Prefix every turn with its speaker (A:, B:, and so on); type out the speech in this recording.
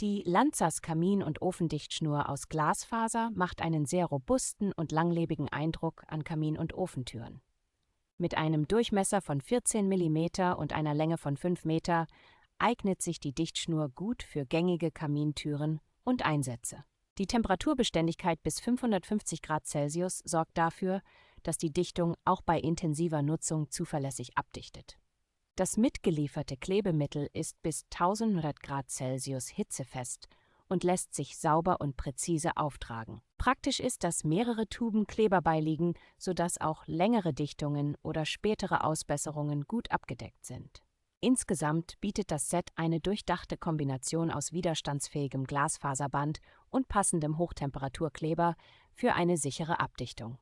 A: Die Lanzas Kamin- und Ofendichtschnur aus Glasfaser macht einen sehr robusten und langlebigen Eindruck an Kamin- und Ofentüren. Mit einem Durchmesser von 14 mm und einer Länge von 5 Meter eignet sich die Dichtschnur gut für gängige Kamintüren und Einsätze. Die Temperaturbeständigkeit bis 550 Grad Celsius sorgt dafür, dass die Dichtung auch bei intensiver Nutzung zuverlässig abdichtet. Das mitgelieferte Klebemittel ist bis 1100 Grad Celsius hitzefest und lässt sich sauber und präzise auftragen. Praktisch ist, dass mehrere Tuben Kleber beiliegen, sodass auch längere Dichtungen oder spätere Ausbesserungen gut abgedeckt sind. Insgesamt bietet das Set eine durchdachte Kombination aus widerstandsfähigem Glasfaserband und passendem Hochtemperaturkleber für eine sichere Abdichtung.